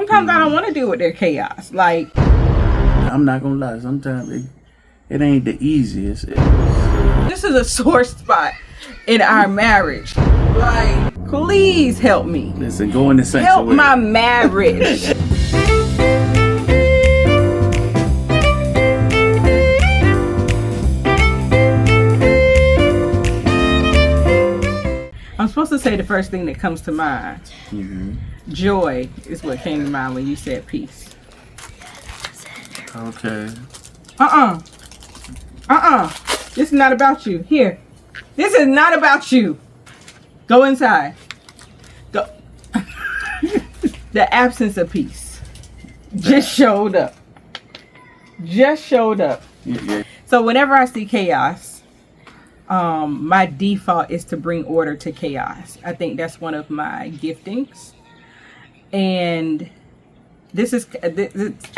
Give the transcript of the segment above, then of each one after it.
Sometimes I don't want to deal with their chaos. Like, I'm not gonna lie. Sometimes it ain't the easiest. this is a sore spot in our marriage. Like, please help me. Listen, go in the sanctuary. Help my marriage. I'm supposed to say the first thing that comes to mind. Mm-hmm. Joy is what came to mind when you said peace. Okay. This is not about you. Here. This is not about you. Go inside. Go. The absence of peace just showed up. Yeah. So whenever I see chaos, my default is to bring order to chaos. I think that's one of my giftings. And this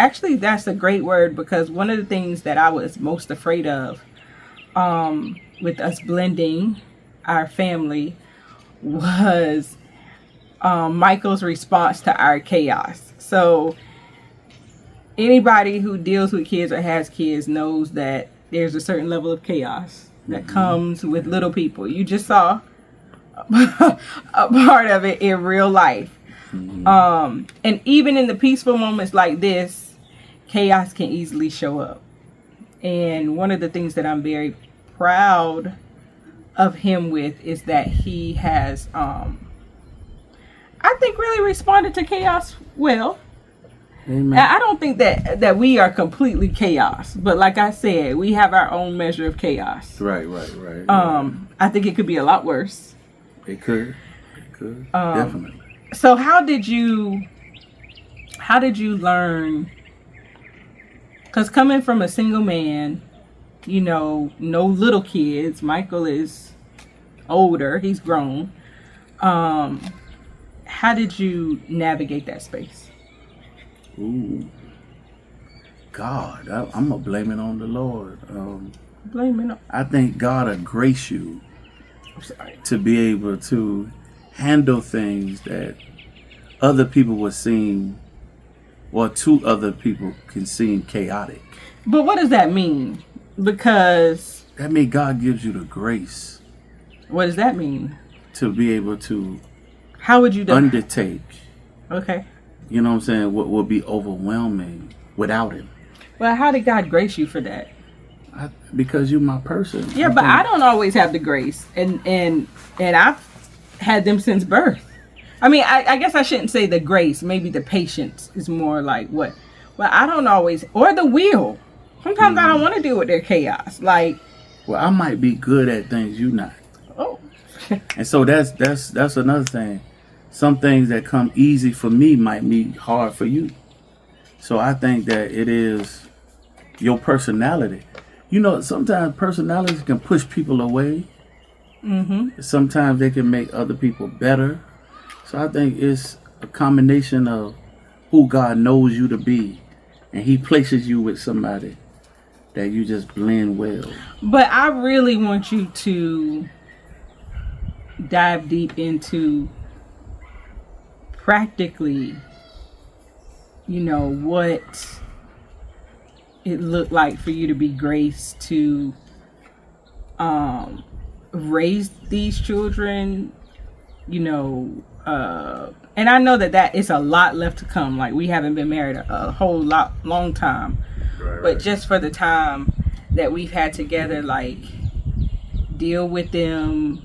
actually, that's a great word, because one of the things that I was most afraid of with us blending our family was Michael's response to our chaos. So anybody who deals with kids or has kids knows that there's a certain level of chaos that comes with little people. You just saw a part of it in real life. And even in the peaceful moments like this, chaos can easily show up. And one of the things that I'm very proud of him with is that he has, I think, really responded to chaos well. Amen. I don't think that we are completely chaos, but like I said, we have our own measure of chaos. Right. I think it could be a lot worse. It could. Definitely. So how did you learn? Because coming from a single man, no little kids. Michael is older; he's grown. How did you navigate that space? Ooh, God, I'm gonna blame it on the Lord. Blame it on. I think God will grace you I'm sorry. to be able to handle things that other people were seeing, or two other people can seem chaotic. But what does that mean? Because That means God gives you the grace what does that mean? to be able to How would you do? undertake, Okay. you know what I'm saying, what would be overwhelming without Him. Well, how did God grace you for that? Because you're my person. Yeah, but I don't always have the grace, and I've had them since birth. I mean, I guess I shouldn't say the grace. Maybe the patience is more like what. But I don't always, or the will. Sometimes I don't want to deal with their chaos. Like, Well, I might be good at things you not. oh, And so that's another thing. Some things that come easy for me might be hard for you. So I think that it is your personality. Sometimes personalities can push people away. Sometimes they can make other people better. So I think it's a combination of who God knows you to be, and He places you with somebody that you just blend well. but I really want you to dive deep into practically, what it looked like for you to be graced to raise these children, and I know that is a lot left to come. Like, we haven't been married a whole long time. But just for the time that we've had together, like, deal with them,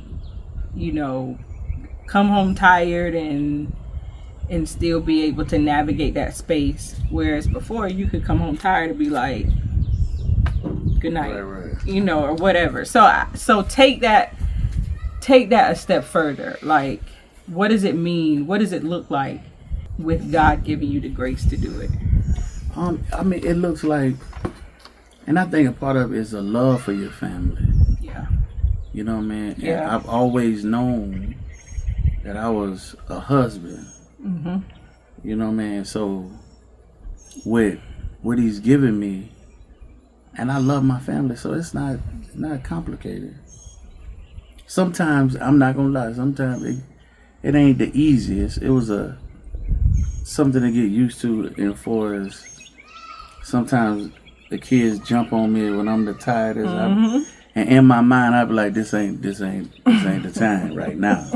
come home tired and still be able to navigate that space. Whereas before, you could come home tired and be like, good night, Right. or whatever. So take that a step further. Like, what does it mean? What does it look like with God giving you the grace to do it? I mean, it looks like, and I think a part of it is a love for your family. Yeah. You know what I mean? Yeah. And I've always known that I was a husband. You know what I mean? So with what He's given me, and I love my family, so it's not complicated. Sometimes, I'm not gonna lie, sometimes it ain't the easiest. It was a something to get used to. And for as sometimes the kids jump on me when I'm the tiredest, and in my mind I be like, this ain't the time right now.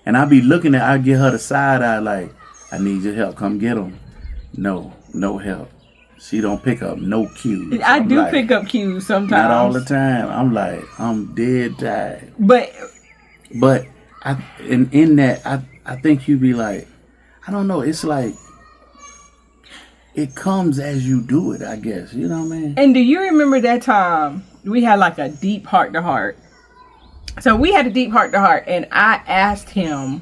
And I be looking I get her the side eye like, I need your help. Come get them. No help. She don't pick up no cues. I do like, pick up cues sometimes. Not all the time. I'm like, I'm dead tired. But in that, I think you be like, I don't know. It's like, it comes as you do it, I guess. You know what I mean? And do you remember that time we had like a deep heart to heart? So we had a deep heart to heart, and I asked him,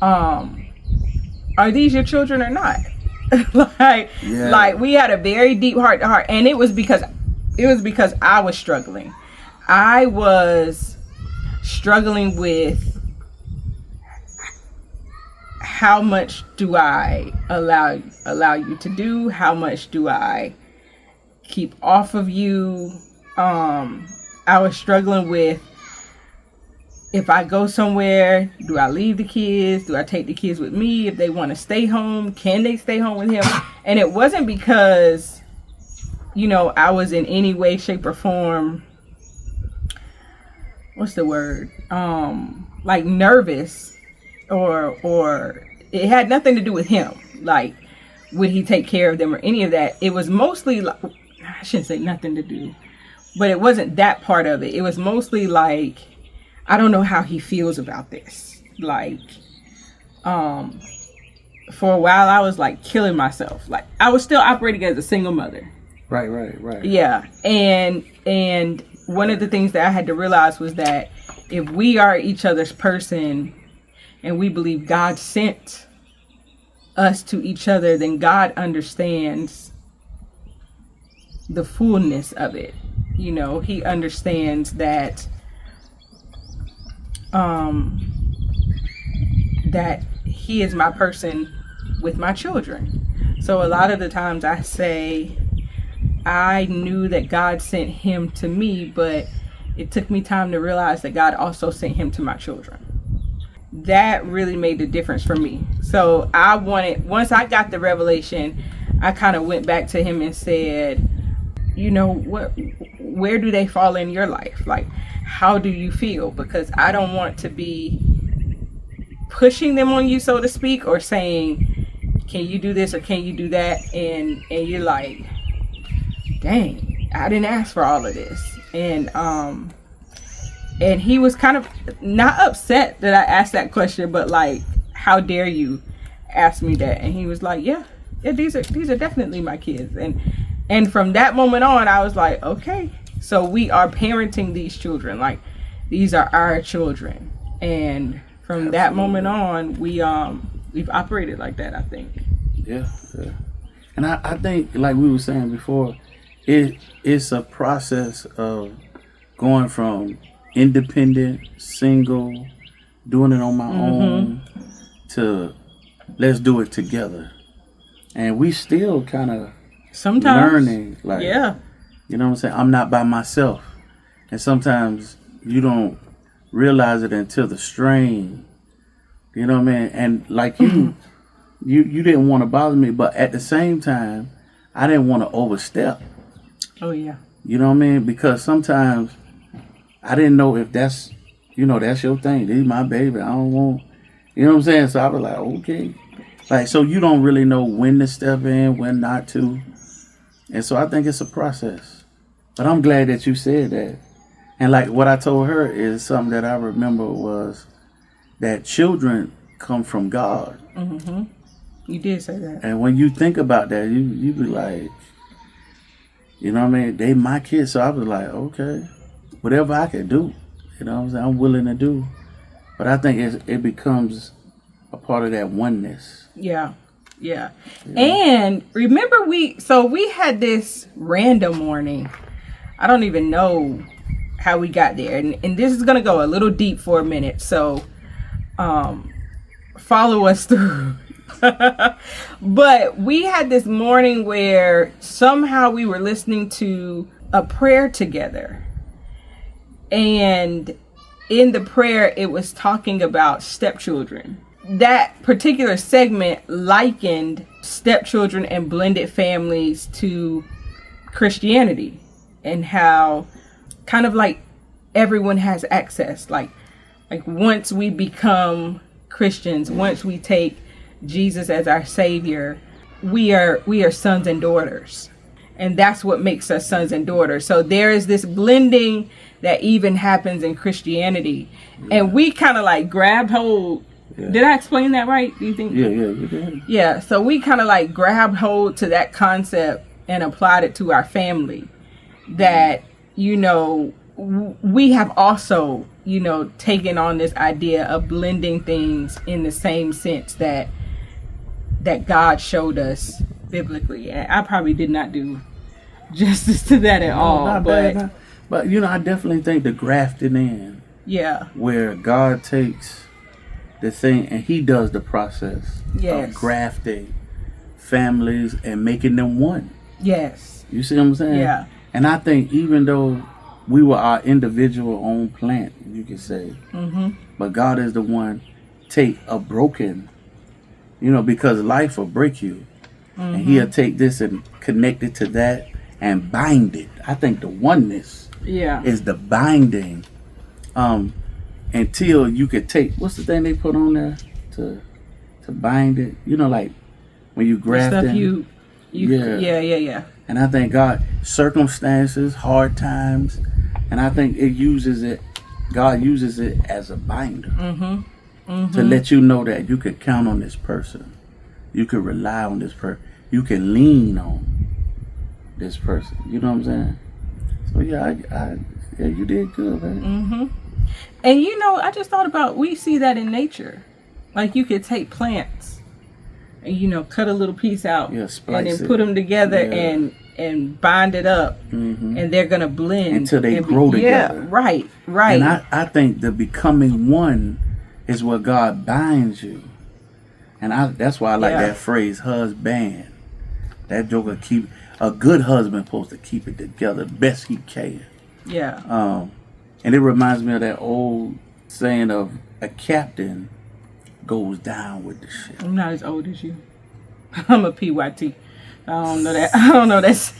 are these your children or not? Like we had a very deep heart to heart, and it was because I was struggling. I was struggling with how much do I allow you to do? How much do I keep off of you? I was struggling with, if I go somewhere, do I leave the kids? Do I take the kids with me? If they want to stay home, can they stay home with him? And it wasn't because, I was in any way, shape, or form, what's the word? Like nervous, or it had nothing to do with him. Like, would he take care of them or any of that? It was mostly like, I shouldn't say nothing to do, but it wasn't that part of it. It was mostly like, I don't know how he feels about this. Like, for a while I was like killing myself. Like, I was still operating as a single mother. Right. Yeah. And one of the things that I had to realize was that if we are each other's person and we believe God sent us to each other, then God understands the fullness of it. He understands that that he is my person with my children. So a lot of the times I say, I knew that God sent him to me, but it took me time to realize that God also sent him to my children. That really made the difference for me. So once I got the revelation, I kind of went back to him and said, where do they fall in your life? Like, how do you feel? Because I don't want to be pushing them on you, so to speak, or saying, can you do this or can you do that? And you're like, dang, I didn't ask for all of this. And he was kind of not upset that I asked that question, but like, how dare you ask me that? And he was like, yeah, these are definitely my kids. And from that moment on, I was like, okay, so we are parenting these children. Like, these are our children. And from that moment on, we've operated like that, I think. Yeah. And I think, like we were saying before, it's a process of going from independent, single, doing it on my own, to let's do it together. And we still kind of sometimes learning, like, yeah, you know what I'm saying? I'm not by myself. And sometimes you don't realize it until the strain, you know what I mean? And like you didn't want to bother me, but at the same time, I didn't want to overstep. Oh yeah. You know what I mean? Because sometimes I didn't know if that's your thing. This is my baby. I don't want, you know what I'm saying? So I was like, okay. Like, so you don't really know when to step in, when not to. And so I think it's a process. But I'm glad that you said that. And like what I told her is something that I remember was that children come from God. Mm-hmm. You did say that. And when you think about that, you be like, you know what I mean? They my kids. So I was like, okay, whatever I can do, you know what I'm saying? I'm willing to do. But I think it becomes a part of that oneness. Yeah. And remember we had this random morning. I don't even know how we got there. And this is going to go a little deep for a minute. So follow us through. But we had this morning where somehow we were listening to a prayer together. And in the prayer, it was talking about stepchildren. that particular segment likened stepchildren and blended families to Christianity, and how kind of like everyone has access. Like once we become Christians, once we take Jesus as our Savior, we are sons and daughters. And that's what makes us sons and daughters. So there is this blending that even happens in Christianity. Yeah. And we kind of like grabbed hold. Yeah. Did I explain that right? Do you think? Yeah, you did. Yeah, so we kind of like grabbed hold to that concept and applied it to our family. That, you know, we have also, you know, taken on this idea of blending things in the same sense that God showed us biblically. And I probably did not do justice to that at all. Not bad, but you know, I definitely think the grafting in. Yeah. Where God takes the thing and he does the process of grafting families and making them one. Yes. You see what I'm saying? Yeah. And I think even though we were our individual own plant, you could say, but God is the one take a broken, you know, because life will break you. And he'll take this and connect it to that and bind it. I think the oneness is the binding. Until you could take, what's the thing they put on there to bind it? You know, like when you graft it. Yeah. And I think circumstances, hard times, and I think God uses it as a binder to let you know that you could count on this person. You could rely on this person. You can lean on this person. You know what I'm saying? So yeah, you did good, man. And you know, I just thought about, we see that in nature. Like you could take plants and, you know, cut a little piece out and then put them together and bind it up, and they're gonna blend until they grow together. Yeah, right. And I think the becoming one is what God binds you. And that's why I like that phrase, husband. That joker keep a good husband supposed to keep it together best he can. Yeah. And it reminds me of that old saying of a captain goes down with the ship. I'm not as old as you. I'm a PYT. I don't know that.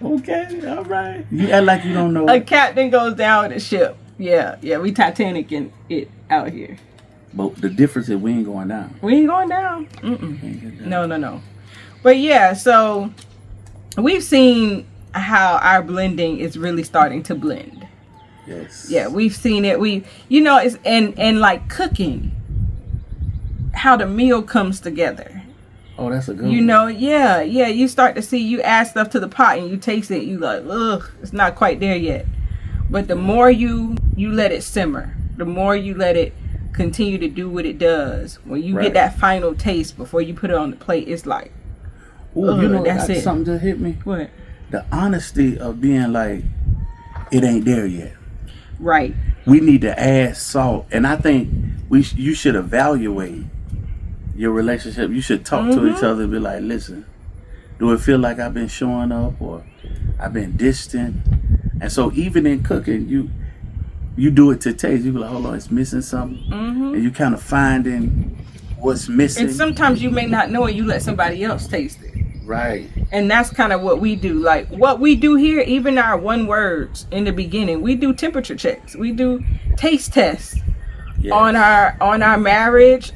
Okay, all right. You act like you don't know. A captain goes down with the ship. Yeah. We Titanicing it out here. But the difference is we ain't going down. We ain't going down. No. But yeah, so we've seen how our blending is really starting to blend. Yes. Yeah, we've seen it. It's and like cooking, how the meal comes together. Oh, that's a good one. Yeah. You start to see, you add stuff to the pot and you taste it. You like, ugh, it's not quite there yet. But the more you let it simmer, the more you let it continue to do what it does. When you get that final taste before you put it on the plate, it's like, ooh, you know, that's it. Something just hit me. What? The honesty of being like, it ain't there yet. Right. We need to add salt, and I think you should evaluate your relationship. You should talk to each other and be like, listen, do it feel like I've been showing up or I've been distant? And so even in cooking, you do it to taste. You be like, hold on, it's missing something, and you kind of finding what's missing. And sometimes you may not know it. You let somebody else taste it. Right. And that's kind of what we do. Like what we do here, even our one words in the beginning, we do temperature checks. We do taste tests on our marriage.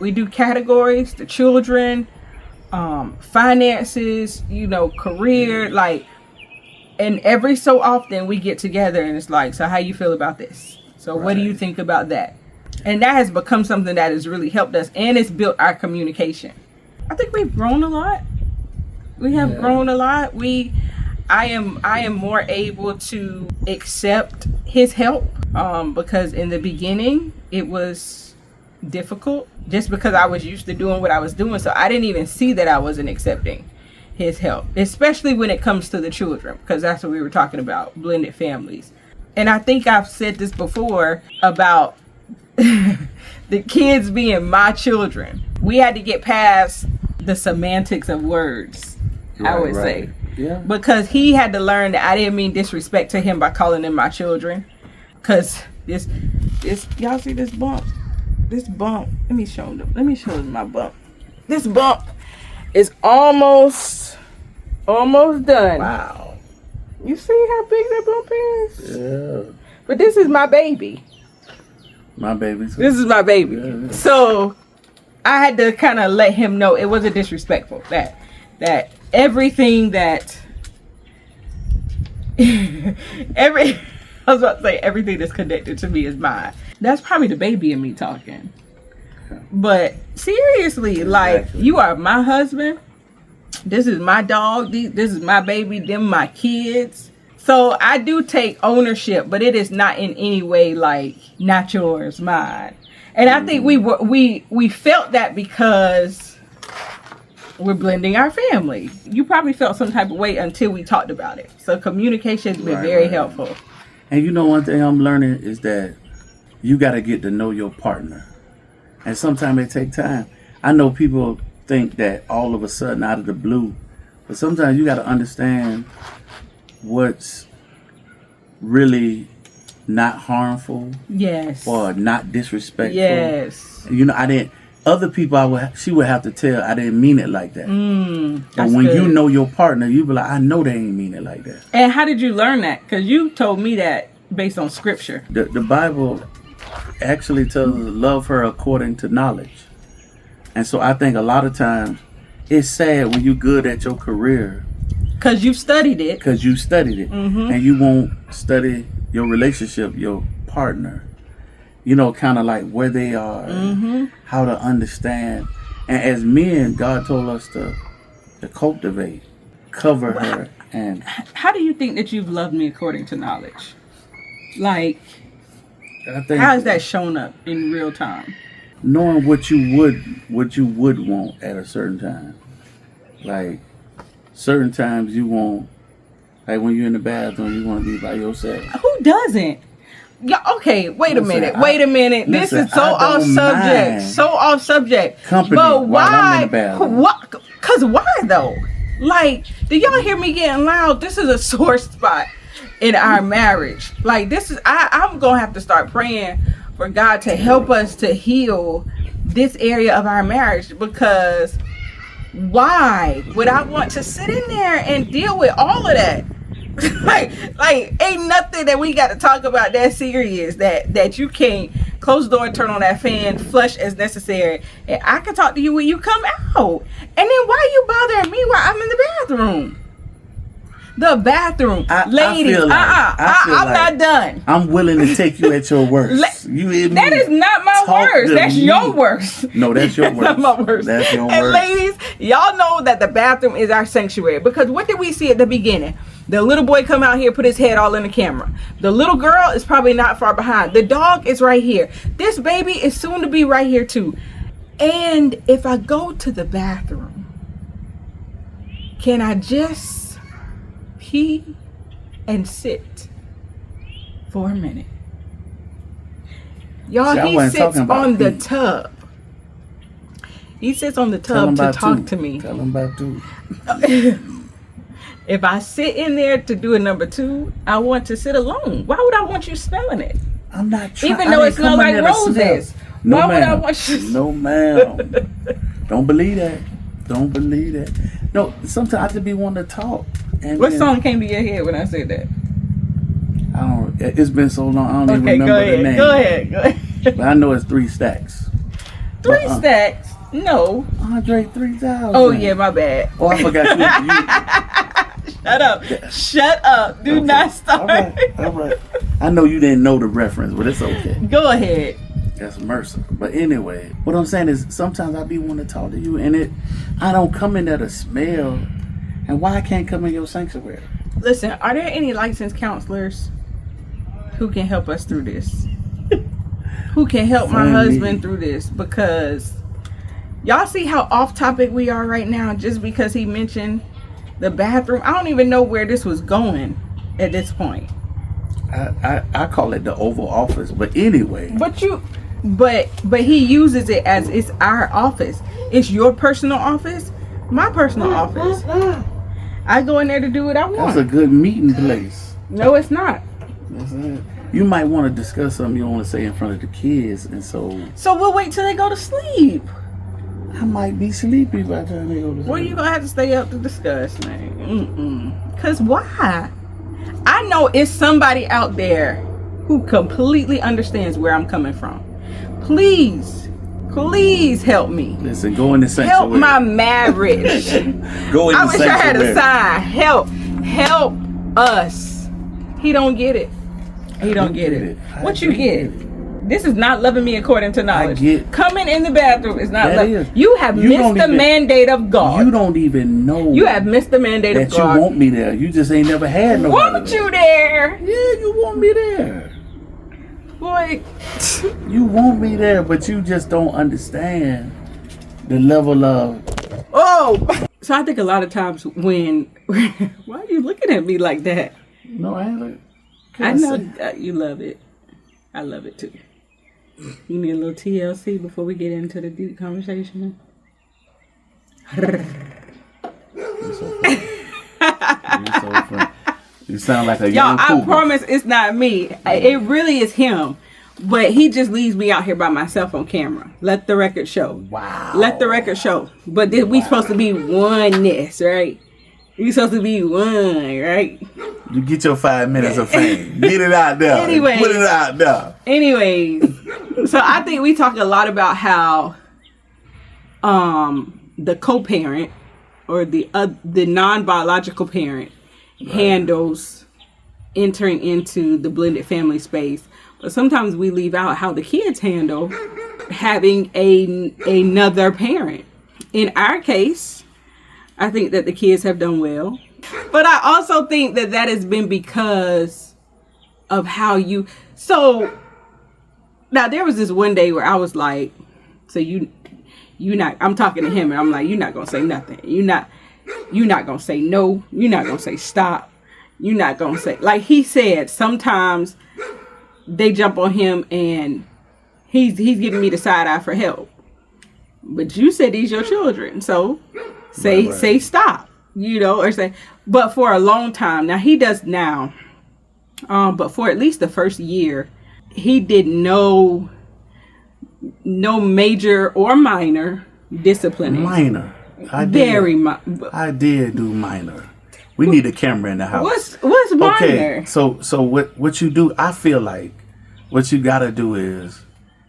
We do categories, the children, finances, career, and every so often we get together and it's like, so how you feel about this? So what do you think about that? And that has become something that has really helped us, and it's built our communication. I think we've grown a lot. We have grown a lot. I am more able to accept his help because in the beginning it was difficult just because I was used to doing what I was doing. So I didn't even see that I wasn't accepting his help, especially when it comes to the children, because that's what we were talking about, blended families. And I think I've said this before about the kids being my children. We had to get past the semantics of words. I would say. Yeah. Because he had to learn that I didn't mean disrespect to him by calling them my children. Because this y'all see this bump? This bump. Let me show them my bump. This bump is almost done. Wow. You see how big that bump is? Yeah. But this is my baby. My baby too. This is my baby. Yeah. So I had to kind of let him know it wasn't disrespectful. That everything that I was about to say everything that's connected to me is mine. That's probably the baby in me talking. But seriously, like, you are my husband. This is my dog. This is my baby. Them my kids. So I do take ownership, but it is not in any way like not yours, mine. And I think we felt that because we're blending our family. You probably felt some type of way until we talked about it. So communication has been very helpful. And you know, one thing I'm learning is that you got to get to know your partner. And sometimes it takes time. I know people think that all of a sudden out of the blue, but sometimes you got to understand what's really not harmful. Yes. Or not disrespectful. Yes. You know, other people she would have to tell I didn't mean it like that. But when you know your partner, you be like, I know they ain't mean it like that. And how did you learn that? Because you told me that based on scripture. The Bible actually tells us to love her according to knowledge. And so I think a lot of times it's sad when you're good at your career. Because you've studied it. And you won't study your relationship, your partner. You know, kind of like where they are, how to understand. And as men, God told us to cultivate, cover her. And how do you think that you've loved me according to knowledge? Like, I think how has that shown up in real time? Knowing what you would want at a certain time. Like, certain times you want, like when you're in the bathroom, you want to be by yourself. Who doesn't? Yeah, okay, wait a minute. This is so off subject. So off subject. Company, but why? I'm in the bathroom. What? Because why though? Like, do y'all hear me getting loud? This is a sore spot in our marriage. Like, this is, I'm going to have to start praying for God to help us to heal this area of our marriage, because why would I want to sit in there and deal with all of that? like ain't nothing that we got to talk about that serious that you can't close the door, turn on that fan, flush as necessary, and I can talk to you when you come out. And then why you bothering me while I'm in the bathroom? Ladies, I'm not done. I'm willing to take you at your worst. You hear me? That is not my worst. That's your worst. No, that's your worst. Not my worst. That's your and worst. Ladies, y'all know that the bathroom is our sanctuary, because what did we see at the beginning? The little boy come out here, put his head all in the camera. The little girl is probably not far behind. The dog is right here. This baby is soon to be right here too. And if I go to the bathroom, can I just pee and sit for a minute? Y'all, he sits on the tub. He sits on the tub to talk to me. Tell him about two. If I sit in there to do a number 2, I want to sit alone. Why would I want you smelling it? I'm not trying. Even though it smells like roses. No, why would I want you? No, ma'am. Don't believe that. Don't believe that. No, sometimes I just be wanting to talk. And what song came to your head when I said that? I don't. It's been so long. I don't even remember the name. Go ahead. But I know it's 3 Stacks. 3 Stacks? No. Andre 3000. Oh yeah, my bad. Oh, I forgot you. Shut up. Do not start. All right. I know you didn't know the reference, but it's okay. Go ahead. That's mercy. But anyway, what I'm saying is sometimes I be wanting to talk to you, and I don't come in there to smell. And why I can't come in your sanctuary? Listen, are there any licensed counselors who can help us through this? Who can help my husband through this? Because y'all see how off topic we are right now just because he mentioned the bathroom. I don't even know where this was going at this point. I call it the Oval Office, but anyway. But he uses it as it's our office. It's your personal office, my personal office. I go in there to do what I want. That's a good meeting place. No, it's not. That's it. you might want to discuss something you don't want to say in front of the kids, and so we'll wait till they go to sleep. I might be sleepy by the time they go to sleep. Well, you're gonna have to stay up to discuss, man. Cause why? I know it's somebody out there who completely understands where I'm coming from. Please help me. Listen, go in the sanctuary. Help my marriage. Go in I the wish I had sanctuary. a sign. Help us. He don't get it. He don't get it. What you get? This is not loving me according to knowledge. Coming in the bathroom is not loving. You have missed the mandate of God. You don't even know. You have missed the mandate of God. That you want me there. You just ain't never had no. Want you there? Yeah, you want me there. Boy. You want me there, but you just don't understand the level of. Oh. So I think a lot of times when. Why are you looking at me like that? No, I ain't like. I know you love it. I love it too. You need a little TLC before we get into the deep conversation. You're so funny. You're so funny. You sound like a young Y'all, cougar. I promise it's not me. It really is him. But he just leaves me out here by myself on camera. Let the record show. Wow. Let the record show. But we supposed to be oneness, right? We supposed to be one, right? You get your 5 minutes of fame. Get it out there. Anyways. Put it out there. Anyways, so I think we talk a lot about how the co-parent or the non-biological parent handles entering into the blended family space. But sometimes we leave out how the kids handle having another parent. In our case, I think that the kids have done well. But I also think that has been because of how you... So, now there was this one day where I was like, so you not... I'm talking to him and I'm like, you're not going to say nothing. You're not going to say no. You're not going to say stop. You're not going to say... Like he said, sometimes they jump on him and he's giving me the side eye for help. But you said these your children, so say stop, or say. But for a long time now, he does now. But for at least the first year, he did no major or minor disciplining. Minor. I did do minor. We need a camera in the house. What's minor? Okay, so what you do? I feel like what you gotta do is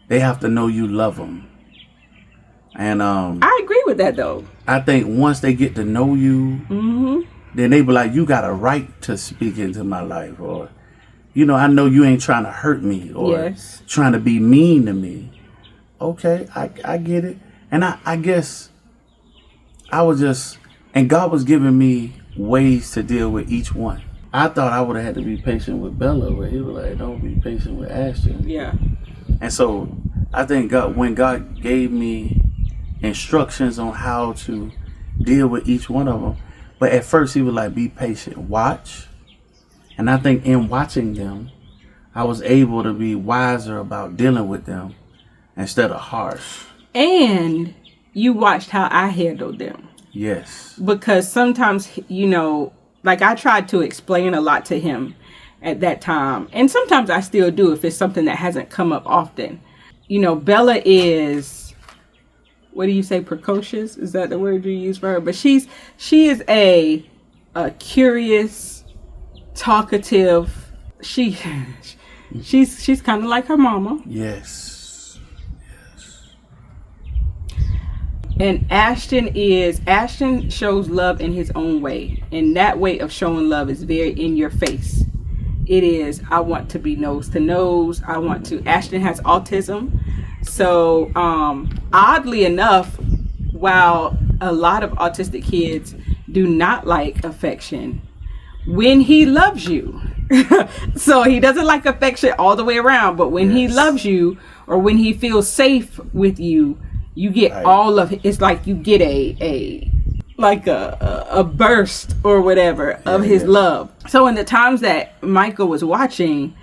they have to know you love them. And I agree with that though. I think once they get to know you, then they be like, you got a right to speak into my life, or I know you ain't trying to hurt me or trying to be mean to me. Okay, I get it. And I guess I was just, and God was giving me ways to deal with each one. I thought I would have had to be patient with Bella, but he was like, don't be patient with Ashton. Yeah. And so I think when God gave me instructions on how to deal with each one of them, but at first he was like, be patient, watch. And I think in watching them, I was able to be wiser about dealing with them instead of harsh. And you watched how I handled them. Yes. Because sometimes, like I tried to explain a lot to him at that time. And sometimes I still do if it's something that hasn't come up often. Bella is, what do you say, precocious? Is that the word you use for her? But she is a curious, talkative. She's kind of like her mama. Yes. And Ashton shows love in his own way. And that way of showing love is very in your face. It is, I want to be nose to nose. Ashton has autism. So, oddly enough, while a lot of autistic kids do not like affection, when he loves you, so he doesn't like affection all the way around, but when he loves you or when he feels safe with you, you get all of it. It's like you get a burst or whatever of his love. So in the times that Michael was watching,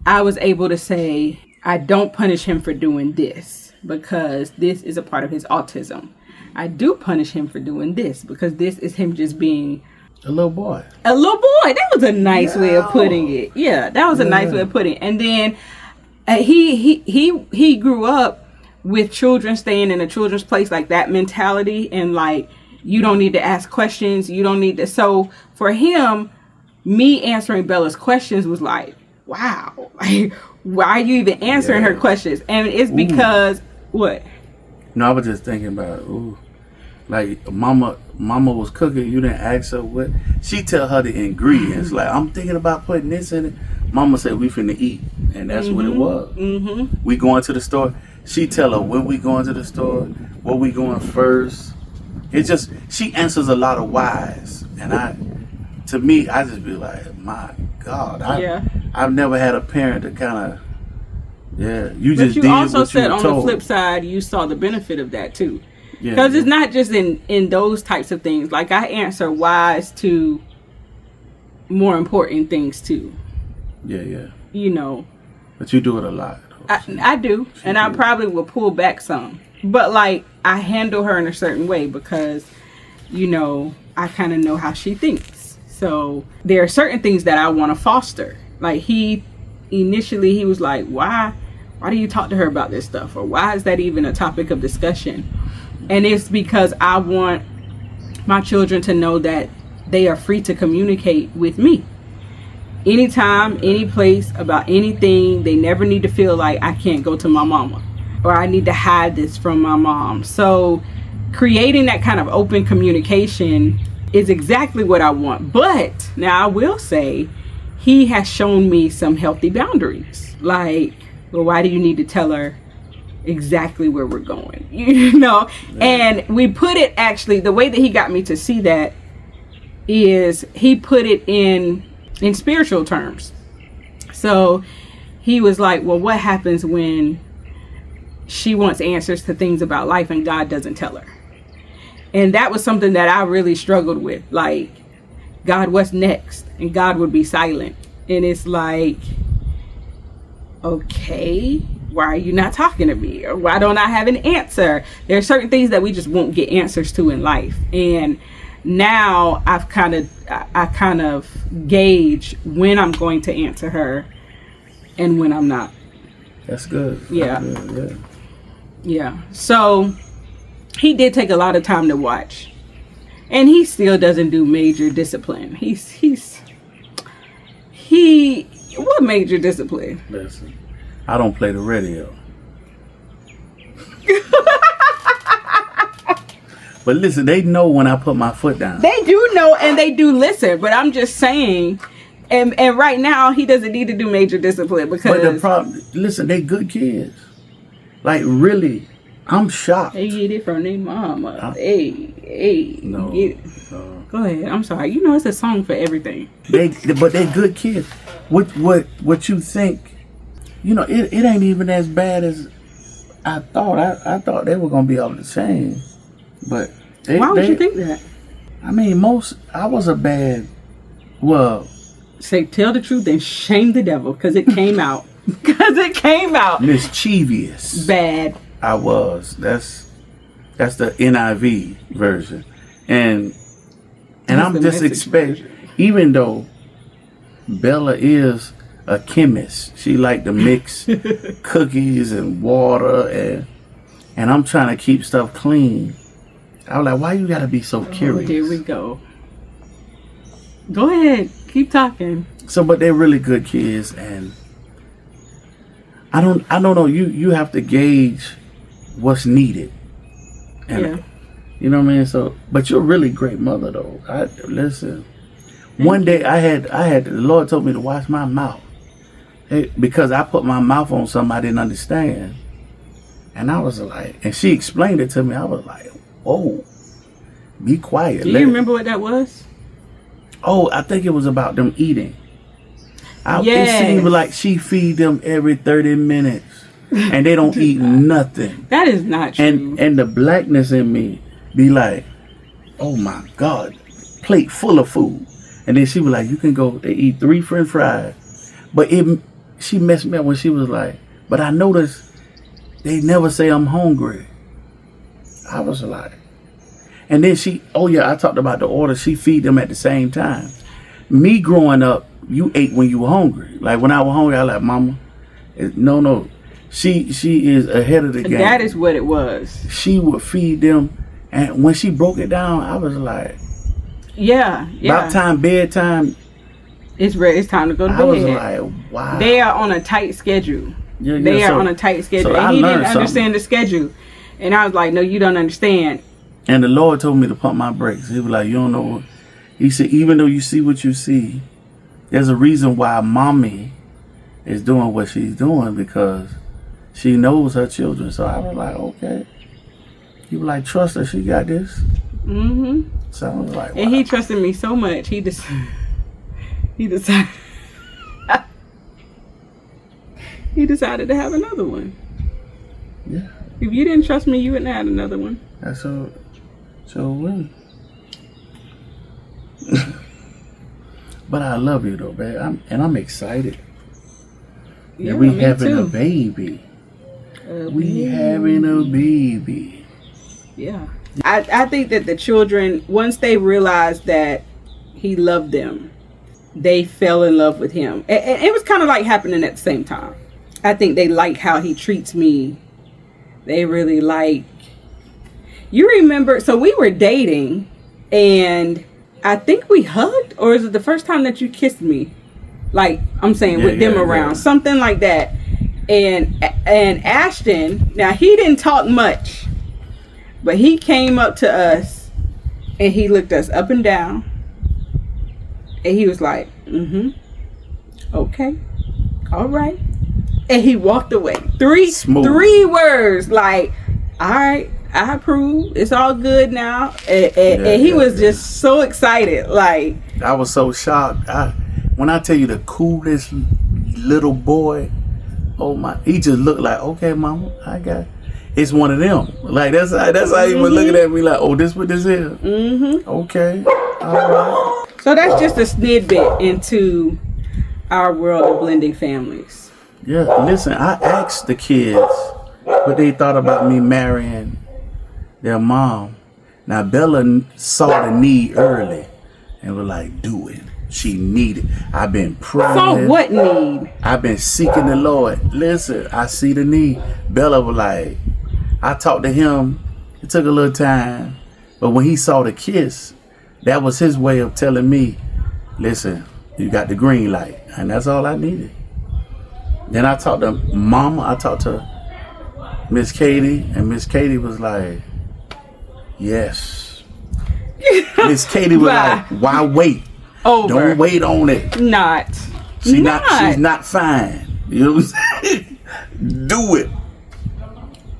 I was able to say, I don't punish him for doing this because this is a part of his autism. I do punish him for doing this because this is him just being A little boy. A little boy. That was a nice way of Yeah. putting it. Yeah, that was a nice Yeah. way of putting it. And then he grew up with children staying in a children's place, like that mentality, and like you don't need to ask questions. You don't need to. So for him, me answering Bella's questions was like, wow, like why are you even answering her Yeah. questions? And it's because what? No, I was just thinking about, ooh, like mama was cooking. You didn't ask her what. She tell her the ingredients. Like, I'm thinking about putting this in it. Mama said we finna eat, and that's what it was. Mm-hmm. We going to the store. She tell her when we going to the store, where we going first. It just, she answers a lot of whys, and to me, I just be like, my God, I've never had a parent to kind of, you But just you did also what you said were on told. the flip side, you saw the benefit of that too. Yeah, Because it's not just in those types of things. Like I answer whys to more important things too. yeah. You know, But you do it a lot. I do, and I probably will pull back some. But like I handle her in a certain way because, you know, I kind of know how she thinks. So there are certain things that I want to foster. Like he was like, why do you talk to her about this stuff? Or why is that even a topic of discussion? And it's because I want my children to know that they are free to communicate with me. Anytime, any place, about anything. They never need to feel like I can't go to my mama or I need to hide this from my mom. So creating that kind of open communication is exactly what I want. But now I will say he has shown me some healthy boundaries. Like, well, why do you need to tell her exactly where we're going? You know? And we put it, actually, the way that he got me to see that is he put it in spiritual terms. So he was like, well, what happens when she wants answers to things about life and God doesn't tell her? And that was something that I really struggled with. Like, God, what's next? And God would be silent. And it's like, okay, why are you not talking to me? Or why don't I have an answer? There are certain things that we just won't get answers to in life. And now I kind of gauge when I'm going to answer her and when I'm not. That's good. Yeah. That's good, Yeah. So he did take a lot of time to watch. And he still doesn't do major discipline. What major discipline? Listen, I don't play the radio. But listen, they know when I put my foot down. They do know and they do listen, but I'm just saying, and right now he doesn't need to do major discipline because. But the problem, listen, they good kids. Like, really, I'm shocked. They get it from their mama. Hey. No, Get it. no. Go ahead. I'm sorry. You know it's a song for everything. But they good kids. What you think? You know, it ain't even as bad as I thought. I thought they were gonna be all the same. But Why would you think that? I mean, I was a bad. Well, Say, tell the truth and shame the devil, because it came out. Because it came out. mischievous. Bad. I was. That's the NIV version, and That's I'm the just Message expecting. version. Even though Bella is a chemist, she like to mix cookies and water, and I'm trying to keep stuff clean. I was like, why you gotta be so curious? Here we go. Go ahead. Keep talking. So, but they're really good kids, and I don't know. You have to gauge what's needed, and Yeah. you know what I mean. So, but you're a really great mother, though. Listen. One day I had the Lord told me to watch my mouth, because I put my mouth on something I didn't understand, and I was like, and she explained it to me. I was like, whoa, be quiet. Do you remember what that was? Oh, I think it was about them eating. It Yes. seemed like she feed them every 30 minutes, and they don't eat nothing. That is not true. And the blackness in me be like, oh my God, plate full of food. And then she was like, you can go, they eat 3 French fries. But she messed me up when she was like, but I noticed they never say I'm hungry. I was like, And then I talked about the order. She feed them at the same time. Me growing up, you ate when you were hungry. Like when I was hungry, I like, Mama, no. She is ahead of the game. That is what it was. She would feed them, and when she broke it down, I was like, yeah. About bedtime. It's ready. It's time to go to bed. I was like, wow. They are on a tight schedule. Yeah, they are on a tight schedule. And he didn't understand the schedule. And I was like, no, you don't understand. And the Lord told me to pump my brakes. He was like, you don't know. He said, even though you see what you see, there's a reason why mommy is doing what she's doing, because she knows her children. So I was like, okay. He was like, trust her. She got this. Mm-hmm. So I was like, wow. And he trusted me so much. He decided. He decided to have another one. Yeah. If you didn't trust me, you wouldn't have had another one. That's so well. But I love you though, babe. I'm excited. Yeah, we me having too. a baby. We having a baby. Yeah. I think that the children, once they realized that he loved them, they fell in love with him. And it was kind of like happening at the same time. I think they like how he treats me. They really like. You remember, so we were dating, and I think we hugged, or is it the first time that you kissed me? Like, I'm saying, with them around, something like that. And Ashton, now he didn't talk much, but he came up to us and he looked us up and down, and he was like, okay, all right. And he walked away. Three words, like, all right, I approve. It's all good now. And he was just so excited. Like, I was so shocked. When I tell you the coolest little boy, oh my, he just looked like, okay, Mama, I got it. It's one of them. Like, that's how he was looking at me, like, oh, this what this is? Okay, all right. So that's just a snippet into our world of blending families. Yeah, listen, I asked the kids what they thought about me marrying their mom. Now, Bella saw the need early and was like, do it. She needed. I've been praying. So what need? I've been seeking the Lord. Listen, I see the need. Bella was like, I talked to him. It took a little time. But when he saw the kiss, that was his way of telling me, listen, you got the green light. And that's all I needed. Then I talked to Mama. I talked to Miss Katie. And Miss Katie was like, yes. Miss Katie was like, why wait? Over. Don't wait on it. She's not fine. You know what I'm saying? Do it.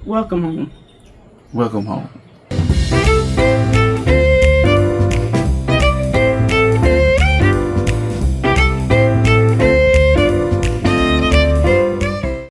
Welcome home. Welcome home.